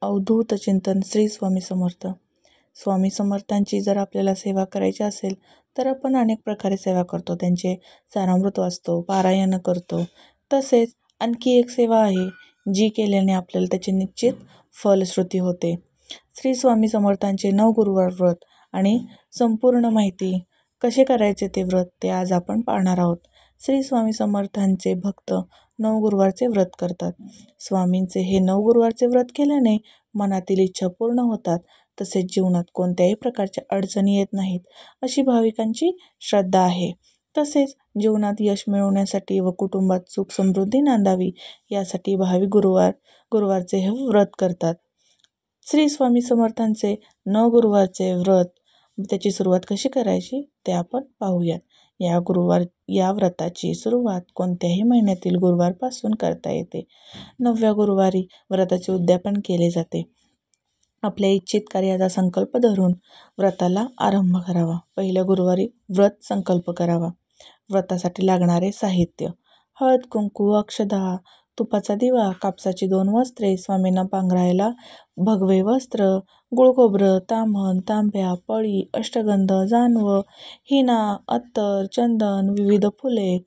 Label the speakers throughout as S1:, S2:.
S1: अवधूत चिंतन श्री स्वामी समर्थ. स्वामी समर्थांची जर आपल्याला सेवा करायची असेल तर आपण अनेक प्रकारे सेवा करतो. त्यांचे सारामृत वाचतो, पारायण करतो. तसेच आणखी एक सेवा आहे जी केल्याने आपल्याला त्याची निश्चित फलश्रुती होते. श्री स्वामी समर्थांचे 9 गुरुवार व्रत आणि संपूर्ण माहिती कसे करायचे ते व्रत ते आज आपण पाहणार आहोत. श्री स्वामी समर्थांचे भक्त 9 गुरुवारचे व्रत करतात. स्वामींचे हे 9 गुरुवारचे व्रत केल्याने मनातील इच्छा पूर्ण होतात. तसेच जीवनात कोणत्याही प्रकारच्या अडचणी येत नाहीत अशी भाविकांची श्रद्धा आहे. तसेच जीवनात यश मिळवण्यासाठी व कुटुंबात सुख समृद्धी नांदावी यासाठी भाविक गुरुवारचे हे व्रत करतात. श्री स्वामी समर्थांचे 9 गुरुवारचे व्रत त्याची सुरुवात कशी करायची ते आपण पाहूयात. या व्रताची सुरुवात कोणत्याही महिन्यातील गुरुवारपासून करता येते. 9व्या गुरुवारी व्रताचे उद्यापन केले जाते. आपल्या इच्छित कार्याचा संकल्प धरून व्रताला आरंभ करावा. पहिल्या गुरुवारी व्रत संकल्प करावा. व्रतासाठी लागणारे साहित्य: हळद, कुंकू, अक्षदा, तुपाचा दिवा, कापसाची 2 वस्त्रे, स्वामींना पांघरायला भगवे वस्त्र, गुळखोबरं, ताम्हण, तांब्या, पळी, अष्टगंध, जानवं, हिना, अत्तर, चंदन, विविध फुले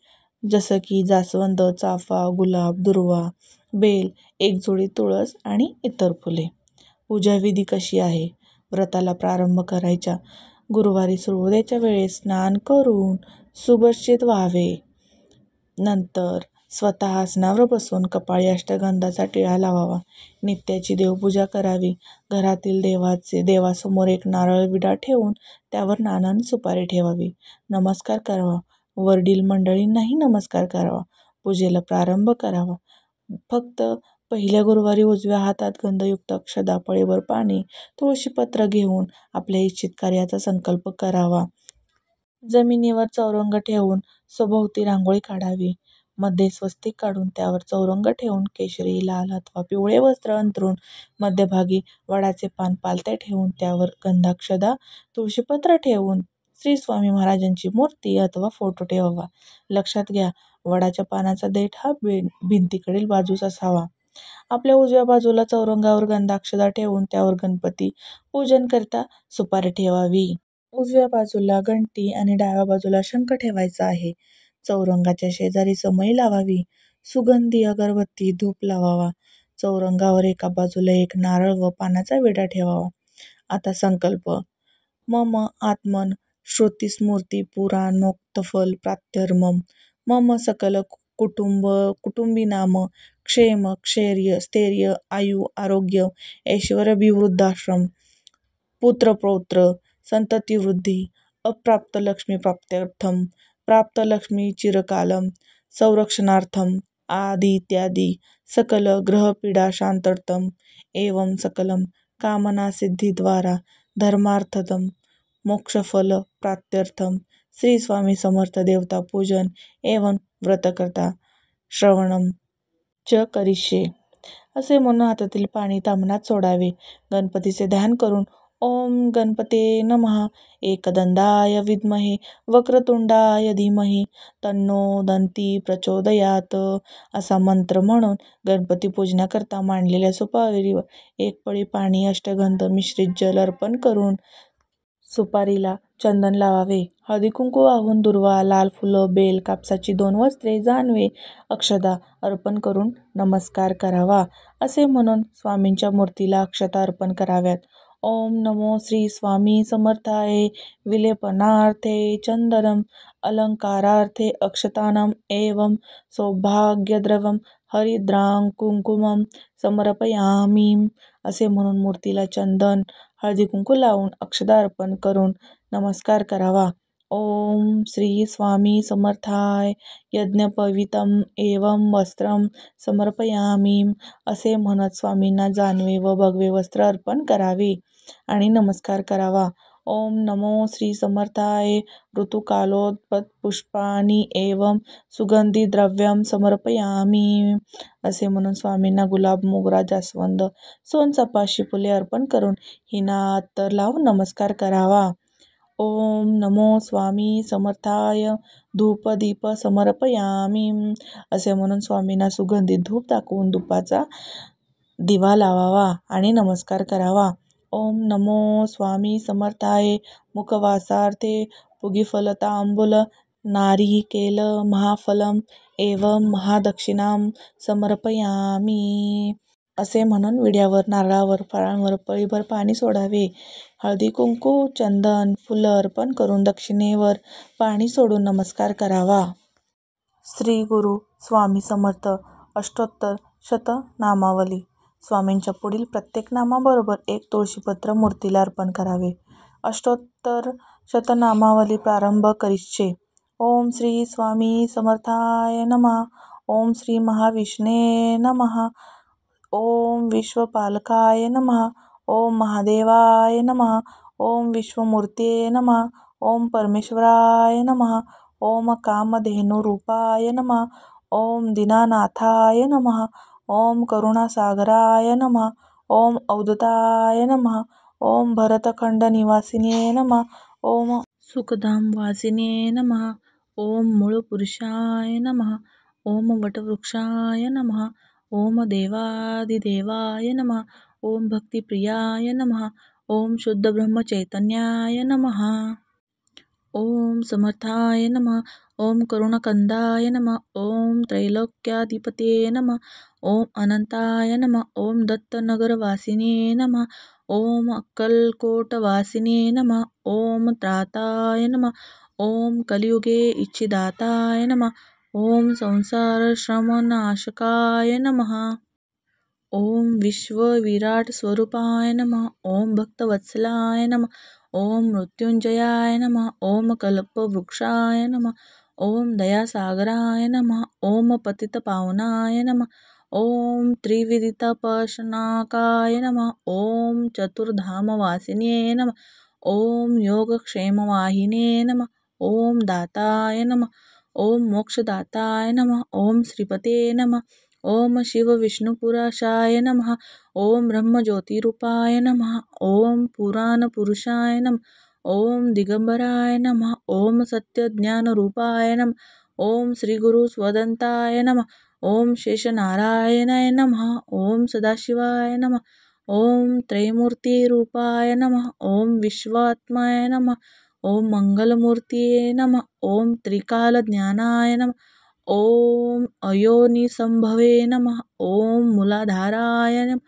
S1: जसं की जास्वंद, चाफा, गुलाब, दुर्वा, बेल, एक जोडी तुळस आणि इतर फुले. पूजाविधी कशी आहे? व्रताला प्रारंभ करायच्या गुरुवारी सूर्योदयाच्या वेळेस स्नान करून सुभक्षित व्हावे. नंतर स्वतः आसनावर बसून कपाळी अष्टगंधाचा टिळा लावावा. नित्याची देवपूजा करावी. घरातील देवासमोर एक नारळ विडा ठेवून त्यावर नाणं सुपारी ठेवावी. नमस्कार करावा. वडील मंडळींनाही नमस्कार करावा. पूजेला प्रारंभ करावा. फक्त पहिल्या गुरुवारी उजव्या हातात गंधयुक्त अक्षदा, पळीभर पाणी, तुळशीपत्र घेऊन आपल्या इच्छित कार्याचा संकल्प करावा. जमिनीवर चौरंग ठेवून सभोवती रांगोळी काढावी. मध्ये स्वस्तिक काढून त्यावर चौरंग ठेवून केशरी, लाल अथवा पिवळे वस्त्र अंथरून मध्यभागी वडाचे पान पालथे ठेवून त्यावर गंधाक्षदा, तुळशीपत्र ठेवून श्री स्वामी महाराजांची मूर्ती अथवा फोटो ठेवावा. लक्षात घ्या, वडाच्या पानाचा देठ हा भिंतीकडील बाजूस असावा. आपल्या उजव्या बाजूला चौरंगावर गंधाक्षदा ठेवून त्यावर गणपती पूजन करता सुपारी ठेवावी. उजव्या बाजूला घंटी आणि डाव्या बाजूला शंख ठेवायचा आहे. चौरंगाच्या शेजारी समई लावावी. सुगंधी अगरबत्ती, धूप लावावा. चौरंगावर एका बाजूला एक नारळ व पानाचा विडा ठेवावा. आता संकल्प: मम आत्मन श्रुतिस्मृती पुराणोक्तफल प्राप्त्यर्थं मम सकल कुटुंबीनाम क्षेम स्थैर्य आयु आरोग्य ऐश्वर्याभिवृद्ध्याश्रम पुत्रपौत्र संततिवृद्धी अप्राप्त लक्ष्मी प्राप्त्यर्थं प्राप्त लक्ष्मी चिरकालं संरक्षणार्थं आदि इत्यादी सकल ग्रहपीडा शांत्यर्थं एवं सकलं कामनासिद्धिद्वारा धर्मार्थं मोक्षफल प्राप्त्यर्थं श्री स्वामी समर्थ देवता पूजन एवं व्रतकर्ता श्रवणम च करिष्ये असे म्हणून हातातील पाणी ताम्हणात सोडावे. गणपतीचे ध्यान करून ओम गणपते नमः एकदंताय विद्महे वक्रतुंडाय धीमहि तन्नो दन्ती प्रचोदयात असा मंत्र म्हणून गणपती पूजनाकरता मांडलेल्या सुपारीवर एक पळी पाणी, अष्टगंध मिश्रित जल अर्पण करून सुपारीला चंदन लावावे. हळदी कुंकू वाहून दुर्वा, लाल फुलं, बेल, कापसाची 2 वस्त्रे, जानवे, अक्षदा अर्पण करून नमस्कार करावा. असे म्हणून स्वामींच्या मूर्तीला अक्षता अर्पण कराव्यात. ओम नमो श्री स्वामी समर्थाय विलेपनार्थे चंदनम अलंकारार्थे अक्षतानम एवं सौभाग्यद्रव्यम हरिद्रां कुंकुमम समर्पयामी असे म्हणून मूर्तीला चंदन, हळदी कुंकू लावून अक्षता अर्पण करून नमस्कार करावा. ओम श्री स्वामी समर्थाय यज्ञपवितं एवं वस्त्रं समर्पयामी असे म्हणत स्वामींना जानवे व भगवे वस्त्र अर्पण करावे आणि नमस्कार करावा. ओम नमो श्री समर्थाय ऋतुकालोत्पत्पुष्पाणि एवं सुगंधी द्रव्यं समर्पयामी असे म्हणून स्वामींना गुलाब, मोगरा, जास्वंद, सोनचाफाची फुले अर्पण करून हिना, अत्तर लावून नमस्कार करावा. ओम नमो स्वामी समर्थाय धूपदीप समर्पयामी असे म्हणून स्वामींना सुगंधित धूप दाखवून दिवा लावावा आणि नमस्कार करावा. ओम नमो स्वामी समर्थाय मुखवासार्थे पुगीफलतांबूल नारिकेल महाफलम एवं महादक्षिणाम समर्पयामी असे म्हणून विड्यावर, नारळावर, फळांवर पळीभर पाणी सोडावे. हळदी कुंकू, चंदन, फुलं अर्पण करून दक्षिणेवर पाणी सोडून नमस्कार करावा. श्री गुरु स्वामी समर्थ अष्टोत्तर शतनामावली. स्वामींच्या पुढील प्रत्येक नामाबरोबर एक तुळशीपत्र मूर्तीला अर्पण करावे. अष्टोत्तर शतनामावली प्रारंभ करिष्ये. ओम श्री स्वामी समर्थाय नमः. ओम श्री महाविष्णे नमः. ओम विश्वपालकाय नमः. ओम महादेवाय नमः. ओम विश्वमूर्ते नमः. ओम परमेश्वराय नमः. ओम कामधेनुरूपाय नमः. ओम दीनानाथाय नमः. ओम करुणासागराय नमः. ओम अवधूताय नमः. ओम भरतखंड निवासिने नमः. ओम सुखधाम वासिने नमः. ओम मूळपुरुषाय नमः. ओम वटवृक्षाय नमः. ओम देवादिदेवाय नमः. ओम भक्तिप्रियाय नमः. ओम शुद्ध ब्रह्मचैतन्याय नमः. ओम समर्थाय नमः. ओम करुणकंदाय नमः. ओम त्रैलोक्याधिपते नमः. ओम अनंताय नमः. ओम दत्तनगरवासिने नमः. ओम अक्कलकोटवासिने नमः. ओम त्राताय नमः. ओम कलियुगे इच्छिदाताय नमः. ओम संसारश्रमनाशकाय नमः. ओम विश्वविराट स्वरूपाय नमः. ओम भक्तवत्सलाय नमः. ओम मृत्युंजयाय नमः. ओम कल्पवृक्षाय नमः. ओम दयासागराय नमः. ओम पतितपावनाय नमः. ओम त्रिविदितपशनाकाय नमः. ओम चतुर्धामवासिने नमः. ओम योगक्षेमवाहिने नमः. ओम दाताय नमः. ओम मोक्षदाताय नमः. ओम श्रीपते नमः. ओम शिवविष्णुपुराशाय नमः. ओम ब्रह्मज्योतिरूपाय नमः. ओम पुराणपुरुषाय नमः. ओम दिगंबराय नमः. ओम सत्यज्ञानरूपाय नमः. ओम श्रीगुरुस्वदंताय नमः. ओम शेषनारायणाय नमः. ओम सदाशिवाय नमः. ओम त्रैमूर्तिरूपाय नमः. ओम विश्वात्माय नमः. ओम मंगलमूर्तये नमः. ओम त्रिकालज्ञानाय नमः. ओम अयोनिसंभवे नमः. ओम मूलाधाराय नमः.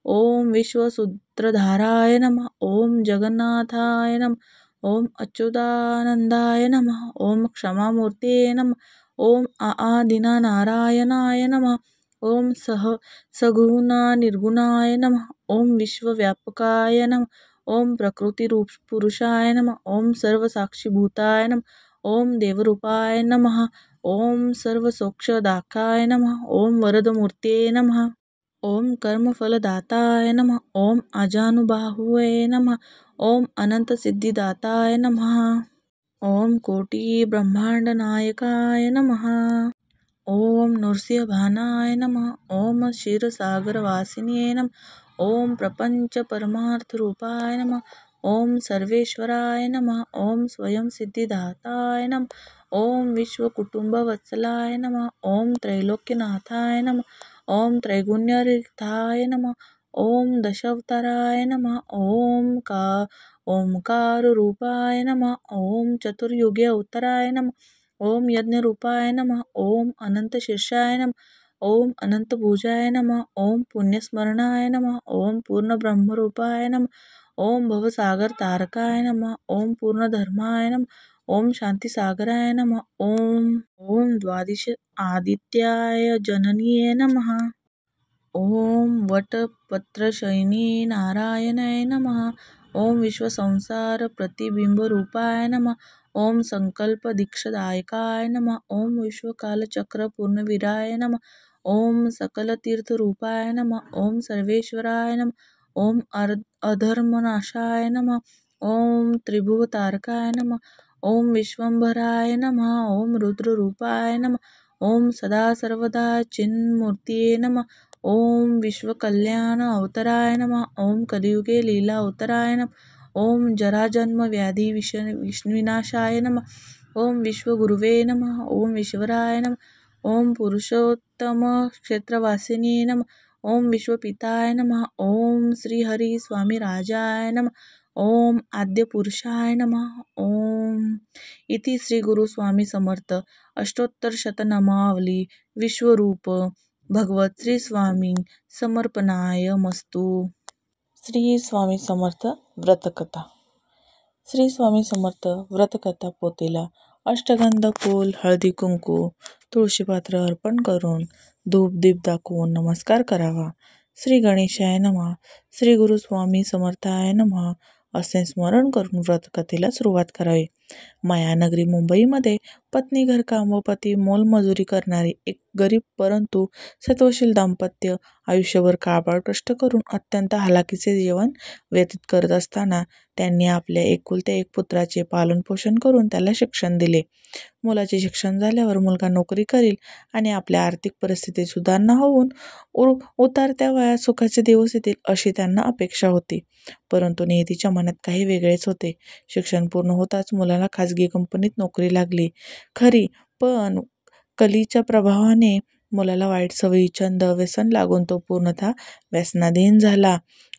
S1: ओम विश्वसूत्रधाराय नमः. ओम जगन्नाथाय नमः. ओम अच्युतानंदाय नमः. ओम क्षमामूर्ते नमः. ओम आदिनारायणाय नमः. ओम सगुणानिर्गुणाय नमः. ओम विश्वव्यापकाय नमः. ओम प्रकृतिपुरुषाय नमः. ओम सर्वसाक्षीभूताय नमः. ओम देवरूपाय नमः. ओम सर्वसोक्षदाकाय नमः. ओम वरदमूर्ते नमः. ओम कर्मफलदाताय नमः. ओम अजानुबाहुवे नमः. ओम अनंतसिद्धिदाताय नमः. ओम कोटी ब्रह्मांडनायकाय नमः. ओम नृसिंहभानाय नमः. ओम क्षीरसागरवासिने नमः. ओम प्रपंच परमार्थरूपाय नमः. ओम सर्वेश्वराय नमः. ओम स्वयंसिद्धिदाताय नमः. ओम विश्वकुटुंबवत्सलाय नमः. ओम त्रैलोक्यनाथाय नमः. ओम त्रैगुण्यरिक्ताय नमः. ओम दशावताराय नमः. ओमकाररूपाय नमः. ओम चतुर्युगे अवताराय नमः. ओम यज्ञरूपाय नमः. ओम अनंतशीर्षाय नमः. ओम अनंतभुजाय नमः. ओम पुण्यस्मरणाय नमः. ओम पूर्णब्रह्मरूपाय नमः. ओम भवसागरतारकाय नमः. ओम पूर्णधर्माय नमः. ओम शांतिसागराय नमः. ओम द्वादश आदित्याय जननीये नमः. ओम वटपत्रशयिनी नारायणाय नमः. ओम विश्वसंसार प्रतिबिंबरूपाय नमः. ओम संकल्पदीक्षदायकाय नमः. ओम विश्वकालचक्रपूर्णवीराय नमः. ओम सकलतीर्थरूपाय नमः. ओम सर्वेश्वराय नमः. ओम अधर्मनाशाय नमः. ओम त्रिभुवतारकाय नमः. ओम विश्वंभराय नमः. ओम रुद्ररूपाय नमः. ओम सदा सर्वदा चिन्मूर्तये नमः. ओम विश्वकल्याण अवताराय नमः. ओम कलियुगे लीला अवताराय नमः. ओम जराजन्म व्याधी विनाशाय नमः. ओम विश्वगुरुवे नमः. ओम ईश्वराय नमः. ओम पुरुषोत्तम क्षेत्रवासिनी नमः. ओम विश्वपिताय नमः. ओम श्री हरी स्वामी राजाय नमः. ओम आद्य पुरुषाय नमः. ओम इति श्री गुरु स्वामी समर्थ अष्टोत्तर शतनामावली विश्वरूप भगवत श्री स्वामी समर्पणाय मस्तु. श्री स्वामी समर्थ व्रतकथा. श्री स्वामी समर्थ व्रतकथा पोथीला अष्टगंध, फूल, हळदी, कुंकू, तुळशीपात्र अर्पण करून धूप दीप दाखवून नमस्कार करावा. श्री गणेशाय नमः. श्री गुरु स्वामी समर्थाय नमः असे स्मरण करून व्रतकथेला सुरुवात करावी. मायानगरी मुंबईमध्ये पत्नी घरकाम व पती मोलमजुरी करणारी एक गरीब परंतु सत्वशील दाम्पत्य आयुष्यभर काबाड कष्ट करून अत्यंत हालाकीचे जीवन व्यतीत करत असताना त्यांनी आपल्या एकुलत्या एक पुत्राचे पालनपोषण करून त्याला शिक्षण दिले. मुलाचे शिक्षण झाल्यावर मुलगा नोकरी करील आणि आपल्या आर्थिक परिस्थितीत सुधारणा होऊन उतरत्या वयात सुखाचे दिवस येतील अशी त्यांना अपेक्षा होती. परंतु नियतीच्या मनात काही वेगळेच होते. शिक्षण पूर्ण होताच मुलाला खाजगी कंपनीत नोकरी लागली खरी, पण कलीच्या प्रभावाने मुलाला वाईट सवयी, छंद, व्यसन लागून तो पूर्णतः व्यसनाधीन झाला.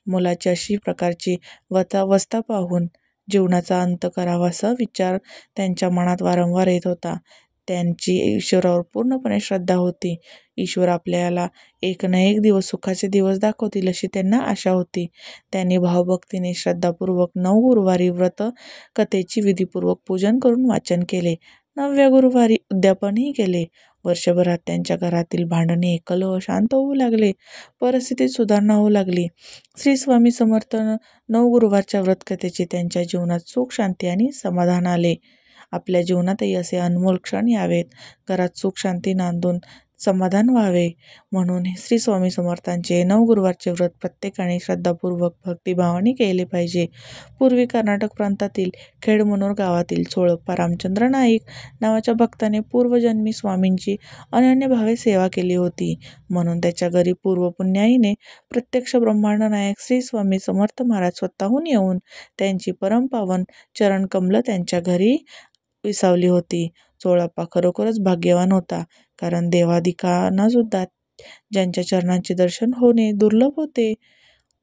S1: मुलाची अशी प्रकारची अवस्था पाहून जीवनाचा अंत करावासा विचार त्यांच्या मनात वारंवार येत होता. त्यांची ईश्वरावर पूर्णपणे श्रद्धा होती. ईश्वर आपल्याला एक ना एक दिवस सुखाचे दिवस दाखवतील अशी त्यांना आशा होती. त्यांनी भावभक्तीने श्रद्धापूर्वक 9 गुरुवारी व्रत कथेची विधीपूर्वक पूजन करून वाचन केले. 9व्या गुरुवारी उद्यापनही केले. वर्षभरात त्यांच्या घरातील भांडणे, कलह शांत होऊ लागले. परिस्थितीत सुधारणा होऊ लागली. श्री स्वामी समर्थ 9 गुरुवारच्या व्रतकथेचे त्यांच्या जीवनात सुख, शांती आणि समाधान आले. आपल्या जीवनातही असे अनमोल क्षण यावेत. घरात सुख शांती नांदून समाधान व्हावे म्हणून श्री स्वामी समर्थांचे 9 गुरुवारचे व्रत प्रत्येकाने श्रद्धापूर्वक भक्तिभावाने केले पाहिजे. पूर्वी कर्नाटक प्रांतातील खेडमनोर गावातील चोळप्पा रामचंद्र नाईक नावाच्या भक्ताने पूर्वजन्मी स्वामींची अनन्यभावे सेवा केली होती. म्हणून त्याच्या घरी पूर्वपुण्याईने प्रत्यक्ष ब्रह्मांड नायक श्री स्वामी समर्थ महाराज स्वतःहून येऊन त्यांची परमपावन चरणकमलं त्यांच्या घरी विसावली होती. चोळप्पा खरोखरच भाग्यवान होता, कारण देवादिकांनासुद्धा ज्यांच्या चरणांचे दर्शन होणे दुर्लभ होते.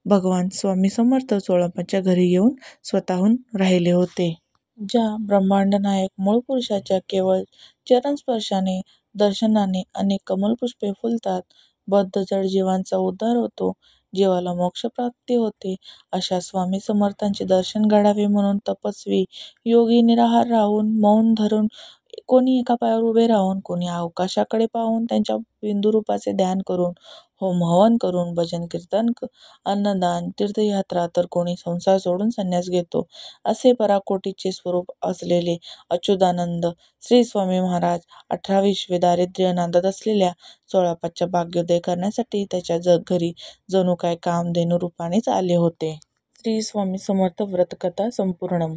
S1: भगवान स्वामी समर्थ चोळप्पाच्या घरी येऊन स्वतःहून राहिले होते. ज्या ब्रह्मांड नायक मूळ पुरुषाच्या केवळ चरणस्पर्शाने, दर्शनाने अनेक कमलपुष्पे फुलतात, बद्ध जड जीवांचा उद्धार होतो, जीवाला मोक्षप्राप्ती होते, अशा स्वामी समर्थांचे दर्शन घडावे म्हणून तपस्वी योगी निराहार राहून, मौन धरून, कोणी एका पायावर उभे राहून, कोणी अवकाशाकडे पाहून, त्यांच्या बिंदुरूपाचे ध्यान करून, होम हवन करून, भजन कीर्तन, अन्नदान, तीर्थयात्रा, तर कोणी संसार सोडून संन्यास घेतो. असे पराकोटीचे स्वरूप असलेले अच्युतानंद श्री स्वामी महाराज 18 विश्वे दारिद्र्य नांदत असलेल्या चोळप्पाच्या भाग्योदय करण्यासाठी त्याच्या घरी जणू काय कामधेनू रूपानेच आले होते. श्री स्वामी समर्थ व्रतकथा संपूर्णम.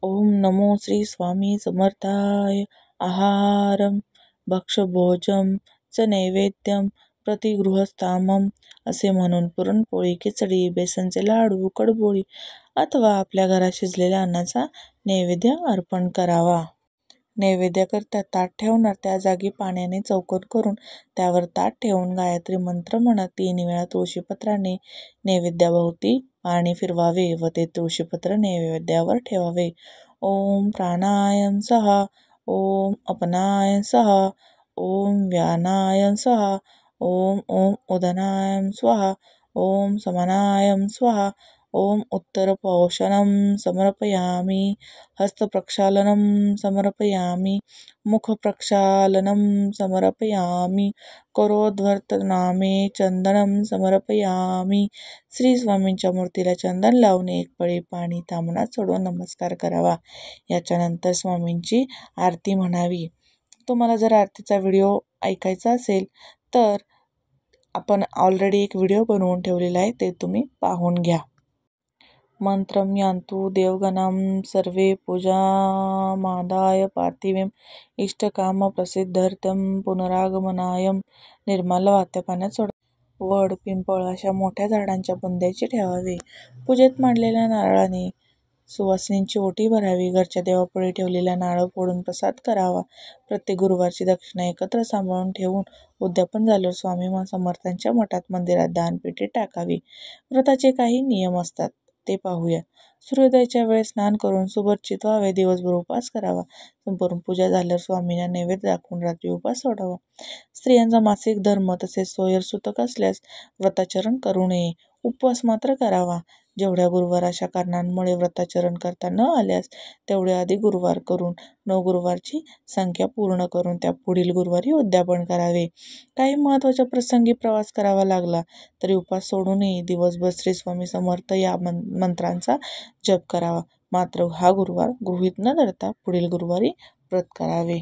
S1: ओम नमो श्री स्वामी समर्थाय. आहारम भक्षभोजम च नैवेद्यम प्रतिगृहस्थामम असे म्हणून पुरणपोळी, खिचडी, बेसनचे लाडू, कडबोळी अथवा आपल्या घरात शिजलेल्या अन्नाचा नैवेद्य अर्पण करावा. नैवेद्याकरता ताट ठेवणार त्या जागी पाण्याने चौकोन करून त्यावर ताट ठेवून गायत्री मंत्र म्हणत 3 वेळा तुळशीपत्राने नैवेद्याभोवती पाणी फिरवावे व ते तुळशीपत्र नैवेद्यावर ठेवावे. ओम प्राणायम सहा, ओम अपनायम सहा, ओम व्यानायम सहा, ओम ओम उदनायम स्वाहा, ओम समानायम स्वाहा, ओम उत्तरपोषणम समर्पयामि, हस्तप्रक्षालनं समर्पयामि, मुखप्रक्षालनं समर्पयामि, करोध्वर्तनामे चंदनं समर्पयामि. श्री स्वामींच्या मूर्तीला चंदन लावून 1 पळी पाणी ताम्हणात सोडून नमस्कार करावा. याच्यानंतर स्वामींची आरती म्हणावी. तुम्हाला जर आरतीचा व्हिडिओ ऐकायचा असेल तर आपण ऑलरेडी एक व्हिडिओ बनवून ठेवलेला आहे, ते तुम्ही पाहून घ्या. मंत्रम यान्तु देवगणां सर्वे पूजामादाय पार्थिवीं इष्टकाम प्रसिद्धर्थं पुनरागमनाय. निर्मल वाहत्या पाण्यात सोडा. वड, पिंपळ अशा मोठ्या झाडांच्या बुंध्याची ठेवावे. पूजेत मांडलेल्या नारळाने सुवासिनींची ओटी भरावी, घरच्या देवापुढे ठेवलेल्या नारळ फोडून प्रसाद करावा. प्रत्येक गुरुवारची दक्षिणा एकत्र सांभाळून ठेवून उद्यापन झाल्यावर स्वामी समर्थांच्या मठात मंदिरात दानपेटी टाकावी. व्रताचे काही नियम असतात ते पाहूया. सूर्योदयाच्या वेळेस स्नान करून सुभर्चित व्हावे. दिवसभर उपवास करावा. संपूर्ण पूजा झाल्यावर स्वामींना नैवेद्य दाखवून रात्री उपवास सोडावा. स्त्रियांचा मासिक धर्म तसेच सोयरसूतक असल्यास व्रताचरण करू नये. उपवास मात्र करावा. जेवढ्या गुरुवार अशा कारणांमुळे व्रताचरण करता न आल्यास तेवढे अधिक गुरुवार करून 9 गुरुवारची संख्या पूर्ण करून त्या पुढील गुरुवारी उद्यापन करावे. काही महत्त्वाच्या प्रसंगी प्रवास करावा लागला तरी उपवास सोडू नये. दिवसभर श्री स्वामी समर्थ या मंत्रांचा जप करावा. मात्र हा गुरुवार गृहीत न धरता पुढील गुरुवारी व्रत करावे.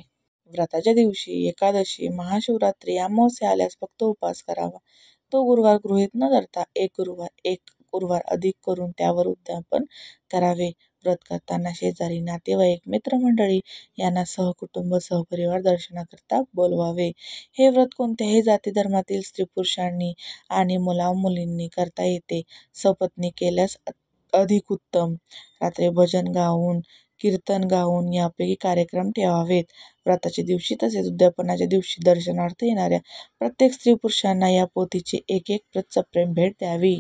S1: व्रताच्या दिवशी एकादशी, महाशिवरात्री, अमावस्या आल्यास फक्त उपवास करावा. तो गुरुवार गृहीत न धरता एक गुरुवार अधिक करून त्यावर उद्यापन करावे. व्रत करताना शेजारी, नातेवाईक, मित्रमंडळी यांना सहकुटुंब सहपरिवार दर्शनाकरता बोलवावे. हे व्रत कोणत्याही जाती धर्मातील स्त्री-पुरुषांनी आणि मुला-मुलींनी करता येते. सपत्नी केल्यास अधिक उत्तम. रात्री भजन गाऊन, कीर्तन गाऊन यापैकी कार्यक्रम ठेवावेत. व्रताच्या दिवशी तसेच उद्यापनाच्या दिवशी दर्शनार्थ येणाऱ्या प्रत्येक स्त्री-पुरुषांना या पोथीची एक प्रत सप्रेम भेट द्यावी.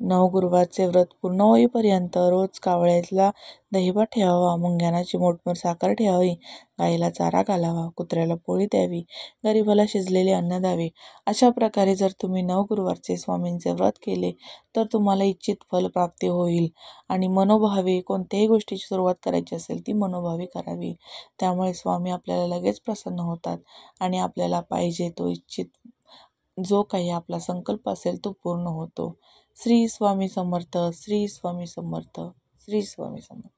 S1: 9 गुरुवारचे व्रत पूर्ण होईपर्यंत रोज कावळ्याला दहीभात ठेवावा. मुंग्यांना चिमूटभर साखर ठेवावी. गाईला चारा घालावा. कुत्र्याला पोळी द्यावी. गरिबाला शिजलेले अन्न द्यावे. अशा प्रकारे जर तुम्ही 9 गुरुवारचे स्वामींचे व्रत केले तर तुम्हाला इच्छित फल प्राप्ती होईल. आणि मनोभावे कोणत्याही गोष्टीची सुरुवात करायची असेल ती मनोभावे करावी. त्यामुळे स्वामी आपल्याला लगेच प्रसन्न होतात आणि आपल्याला पाहिजे तो इच्छित जो काही आपला संकल्प असेल तो पूर्ण होतो. श्री स्वामी समर्थ. श्री स्वामी समर्थ. श्री स्वामी समर्थ.